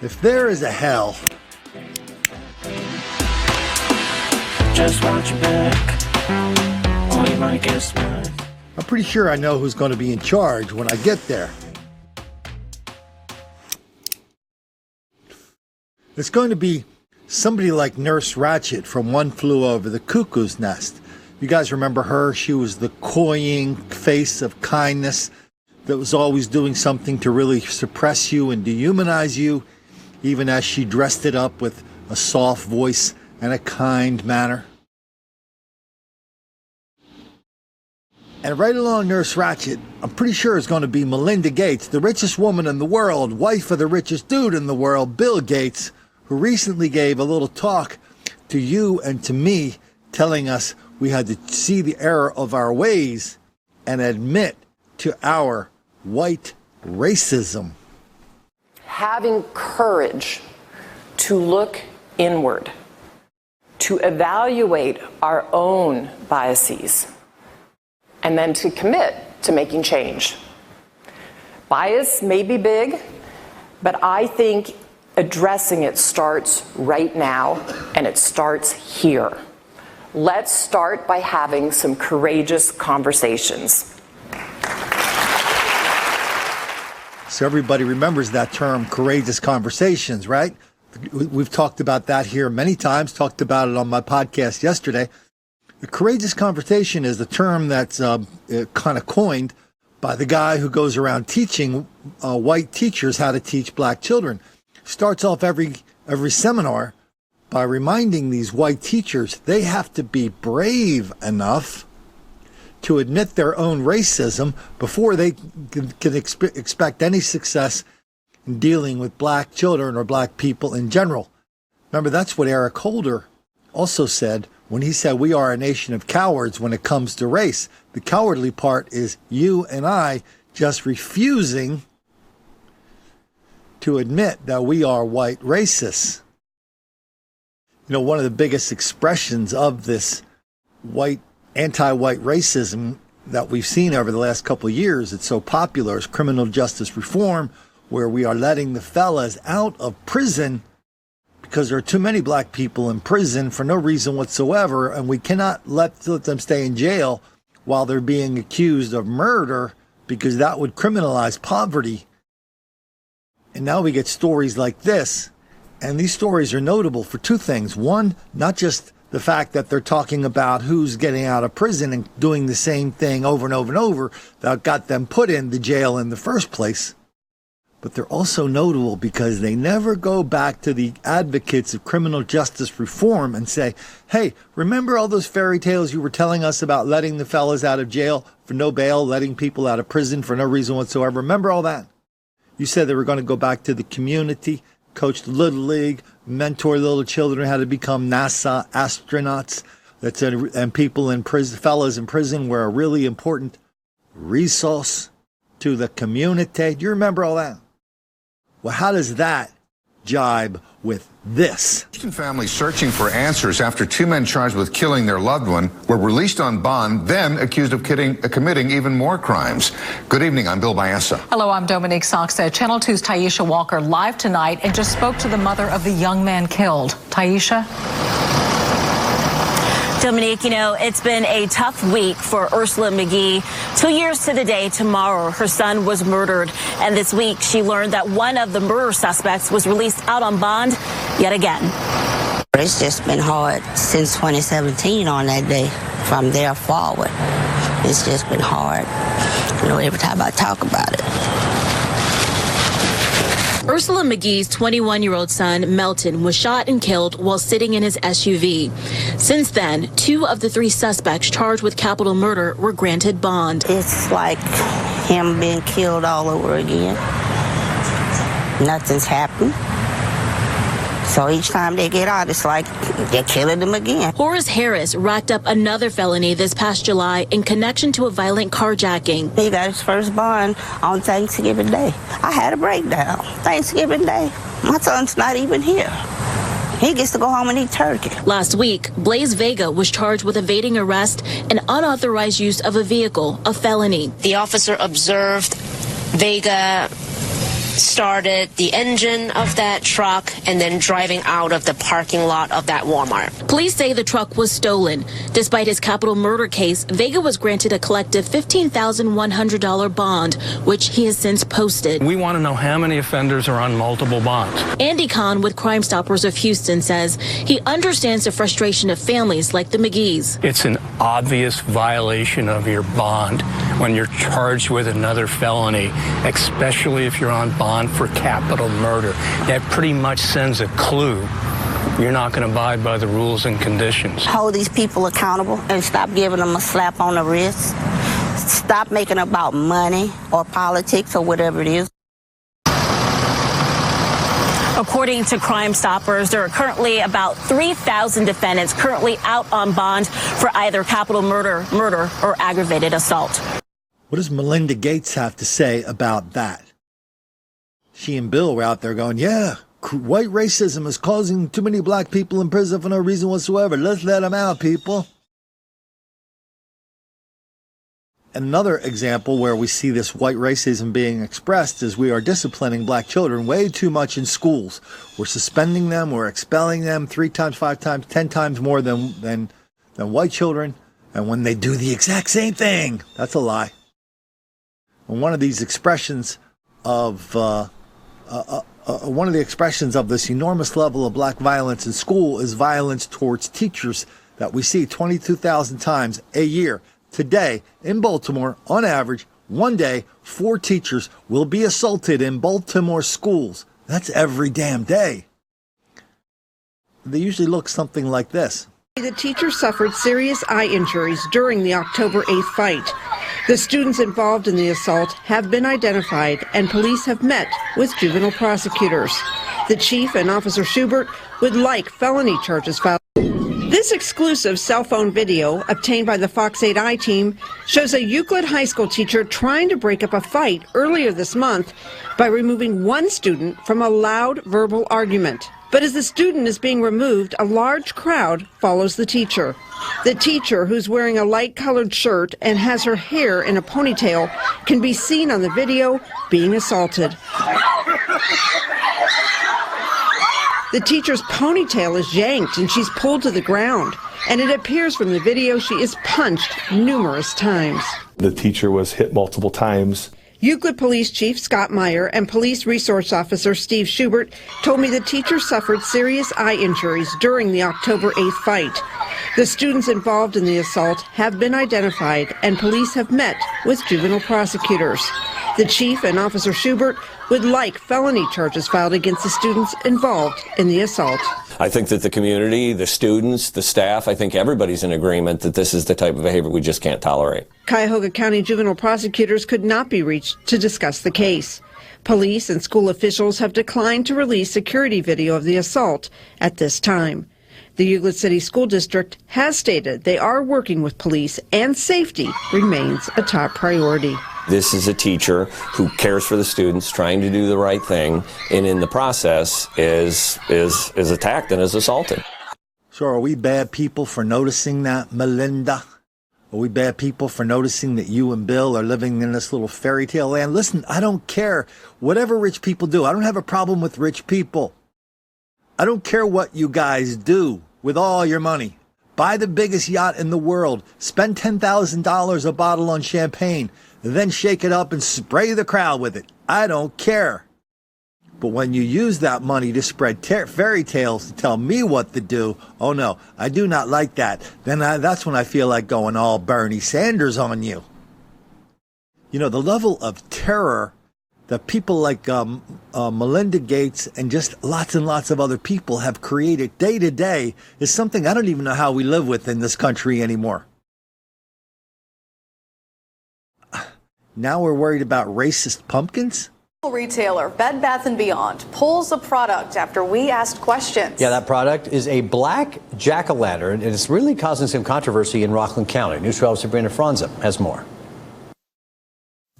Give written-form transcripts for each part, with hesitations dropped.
If there is a hell, just watch your back, or you might get smacked. I'm pretty sure I know who's going to be in charge when I get there. It's going to be somebody like Nurse Ratched from One Flew Over the Cuckoo's Nest. You guys remember her? She was the cloying face of kindness that was always doing something to really suppress you and dehumanize you, even as she dressed it up with a soft voice and a kind manner. And right along Nurse Ratched, I'm pretty sure it's going to be Melinda Gates, the richest woman in the world, wife of the richest dude in the world, Bill Gates, who recently gave a little talk to you and to me, telling us we had to see the error of our ways and admit to our white racism. Having courage to look inward, to evaluate our own biases, and then to commit to making change. Bias may be big, but I think addressing it starts right now, and it starts here. Let's start by having some courageous conversations. So everybody remembers that term, courageous conversations, right? We've talked about that here many times, talked about it on my podcast yesterday. The courageous conversation is the term that's kind of coined by the guy who goes around teaching white teachers how to teach black children. Starts off every seminar by reminding these white teachers they have to be brave enough to admit their own racism before they can expect any success in dealing with black children or black people in general. Remember, that's what Eric Holder also said when he said we are a nation of cowards when it comes to race. The cowardly part is you and I just refusing to admit that we are white racists. You know, one of the biggest expressions of this anti-white racism that we've seen over the last couple of years, it's so popular, is criminal justice reform, where we are letting the fellas out of prison because there are too many black people in prison for no reason whatsoever, and we cannot let them stay in jail while they're being accused of murder because that would criminalize poverty. And now we get stories like this, and these stories are notable for two things. One, not just the fact that they're talking about who's getting out of prison and doing the same thing over and over and over that got them put in the jail in the first place, but they're also notable because they never go back to the advocates of criminal justice reform and say, hey, remember all those fairy tales you were telling us about letting the fellas out of jail for no bail, letting people out of prison for no reason whatsoever? Remember all that? You said they were going to go back to the community, coach the Little League, mentor little children how to become NASA astronauts. And people in prison, fellas in prison, were a really important resource to the community. Do you remember all that? Well, how does that jibe with this? Families searching for answers after two men charged with killing their loved one were released on bond, then accused of committing even more crimes. Good evening, I'm Bill Biasa. Hello, I'm Dominique Soxa. Channel 2's Taisha Walker live tonight and just spoke to the mother of the young man killed. Taisha? Dominique, you know, it's been a tough week for Ursula McGee. 2 years to the day tomorrow, her son was murdered. And this week, she learned that one of the murder suspects was released out on bond yet again. It's just been hard since 2017 on that day. From there forward, it's just been hard. You know, every time I talk about it. Ursula McGee's 21-year-old son, Melton, was shot and killed while sitting in his SUV. Since then, 2 of the 3 suspects charged with capital murder were granted bond. It's like him being killed all over again. Nothing's happened. So each time they get out, it's like they're killing them again. Horace Harris racked up another felony this past July in connection to a violent carjacking. He got his first bond on Thanksgiving Day. I had a breakdown. Thanksgiving Day. My son's not even here. He gets to go home and eat turkey. Last week, Blaze Vega was charged with evading arrest and unauthorized use of a vehicle, a felony. The officer observed Vega started the engine of that truck and then driving out of the parking lot of that Walmart. Police say the truck was stolen. Despite his capital murder case, Vega was granted a collective $15,100 bond, which he has since posted. We want to know how many offenders are on multiple bonds. Andy Kahn with Crime Stoppers of Houston says he understands the frustration of families like the McGees. It's an obvious violation of your bond when you're charged with another felony, especially if you're on bond for capital murder. That pretty much sends a clue you're not going to abide by the rules and conditions. Hold these people accountable and stop giving them a slap on the wrist. Stop making it about money or politics or whatever it is. According to Crime Stoppers, there are currently about 3,000 defendants currently out on bond for either capital murder, or aggravated assault. What does Melinda Gates have to say about that? She and Bill were out there going, yeah, white racism is causing too many black people in prison for no reason whatsoever. Let's let them out, people. Another example where we see this white racism being expressed is we are disciplining black children way too much in schools. We're suspending them, we're expelling them 3 times, 5 times, 10 times more than white children. And when they do the exact same thing, that's a lie. And one of these expressions of this enormous level of black violence in school is violence towards teachers that we see 22,000 times a year. Today, in Baltimore, on average, one day, 4 teachers will be assaulted in Baltimore schools. That's every damn day. They usually look something like this. The teacher suffered serious eye injuries during the October 8th fight. The students involved in the assault have been identified, and police have met with juvenile prosecutors. The chief and Officer Schubert would like felony charges filed. This exclusive cell phone video obtained by the Fox 8i team shows a Euclid High School teacher trying to break up a fight earlier this month by removing one student from a loud verbal argument. But as the student is being removed, a large crowd follows the teacher. The teacher, who's wearing a light-colored shirt and has her hair in a ponytail, can be seen on the video being assaulted. The teacher's ponytail is yanked and she's pulled to the ground. And it appears from the video she is punched numerous times. The teacher was hit multiple times. Euclid Police Chief Scott Meyer and Police Resource Officer Steve Schubert told me the teacher suffered serious eye injuries during the October 8th fight. The students involved in the assault have been identified, and police have met with juvenile prosecutors. The chief and Officer Schubert would like felony charges filed against the students involved in the assault. I think that the community, the students, the staff, I think everybody's in agreement that this is the type of behavior we just can't tolerate. Cuyahoga County juvenile prosecutors could not be reached to discuss the case. Police and school officials have declined to release security video of the assault at this time. The Euclid City School District has stated they are working with police, and safety remains a top priority. This is a teacher who cares for the students, trying to do the right thing, and in the process is attacked and is assaulted. So are we bad people for noticing that, Melinda? Are we bad people for noticing that you and Bill are living in this little fairy tale land? Listen, I don't care. Whatever rich people do, I don't have a problem with rich people. I don't care what you guys do with all your money. Buy the biggest yacht in the world. Spend $10,000 a bottle on champagne. Then shake it up and spray the crowd with it. I don't care. But when you use that money to spread fairy tales to tell me what to do, oh no, I do not like that. Then that's when I feel like going all Bernie Sanders on you. You know, the level of terror that people like Melinda Gates and just lots and lots of other people have created day to day is something I don't even know how we live with in this country anymore. Now we're worried about racist pumpkins? Retailer Bed Bath & Beyond pulls a product after we asked questions. Yeah, that product is a black jack-o'-lantern, and it's really causing some controversy in Rockland County. News 12's Sabrina Franza has more.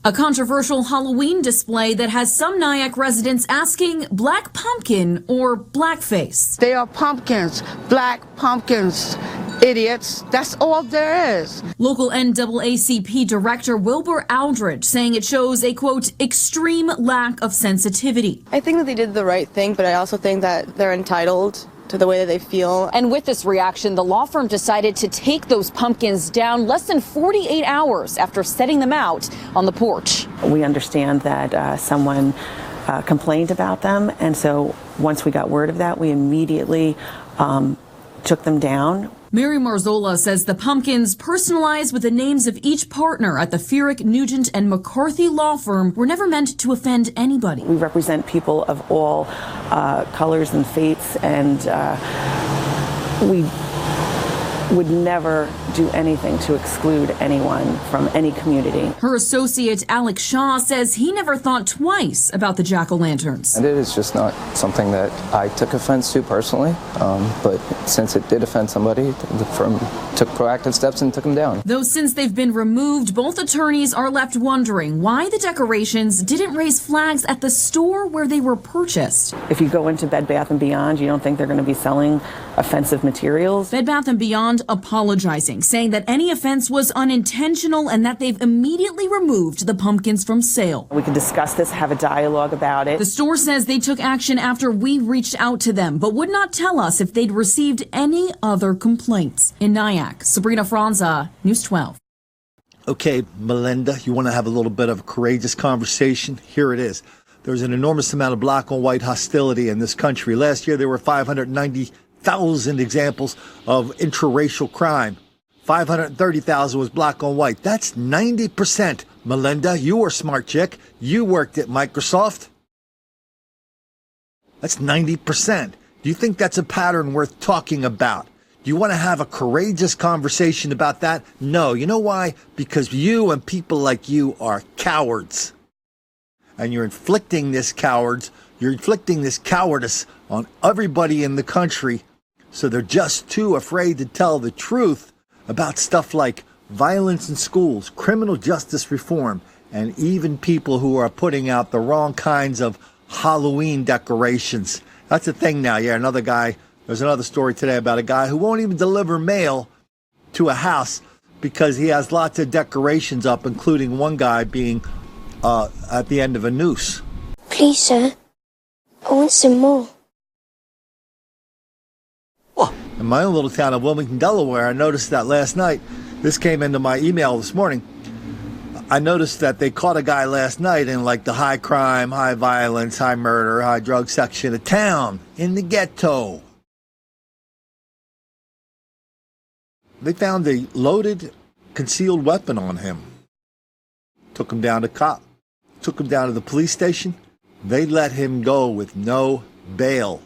A controversial Halloween display that has some Nyack residents asking black pumpkin or blackface. They are pumpkins, black pumpkins. idiots. That's all there is. Local NAACP Director Wilbur Aldridge saying it shows a, quote, extreme lack of sensitivity. I think that they did the right thing, but I also think that they're entitled to the way that they feel. And with this reaction, the law firm decided to take those pumpkins down less than 48 hours after setting them out on the porch. We understand that someone complained about them, and so once we got word of that, we immediately took them down. Mary Marzola says the pumpkins, personalized with the names of each partner at the Feerick, Nugent, and McCarthy law firm, were never meant to offend anybody. We represent people of all colors and faiths, and we would never do anything to exclude anyone from any community. Her associate, Alex Shaw, says he never thought twice about the jack-o'-lanterns. And it is just not something that I took offense to personally, but since it did offend somebody, the firm took proactive steps and took them down. Though since they've been removed, both attorneys are left wondering why the decorations didn't raise flags at the store where they were purchased. If you go into Bed Bath & Beyond, you don't think they're going to be selling offensive materials? Bed Bath & Beyond apologizing, saying that any offense was unintentional and that they've immediately removed the pumpkins from sale. We can discuss this, have a dialogue about it. The store says they took action after we reached out to them, but would not tell us if they'd received any other complaints. In Nyack, Sabrina Franza, News 12. Okay, Melinda, you want to have a little bit of a courageous conversation? Here it is. There's an enormous amount of black on white hostility in this country. Last year, there were 590,000 examples of intraracial crime. 530,000 was black on white. That's 90%. Melinda, you were a smart chick. You worked at Microsoft. That's 90%. Do you think that's a pattern worth talking about? Do you want to have a courageous conversation about that? No. You know why? Because you and people like you are cowards. And you're inflicting this cowardice on everybody in the country. So they're just too afraid to tell the truth about stuff like violence in schools, criminal justice reform, and even people who are putting out the wrong kinds of Halloween decorations. That's the thing now. Yeah, there's another story today about a guy who won't even deliver mail to a house because he has lots of decorations up, including one guy being at the end of a noose. Please, sir. I want some more. In my own little town of Wilmington, Delaware, I noticed that last night. This came into my email this morning. I noticed that they caught a guy last night in like the high crime, high violence, high murder, high drug section of town in the ghetto. They found a loaded, concealed weapon on him. Took him down to the police station. They let him go with no bail.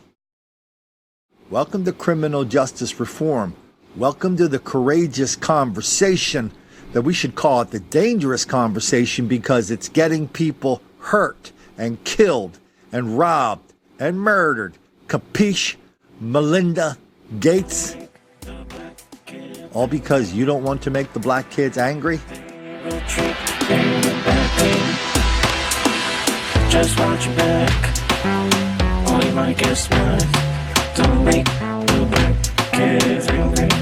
Welcome to criminal justice reform. Welcome to the courageous conversation that we should call it the dangerous conversation because it's getting people hurt and killed and robbed and murdered. Capiche, Melinda Gates? All because you don't want to make the black kids angry? Just watch your back, or you might get smacked. Don't make the black kids angry.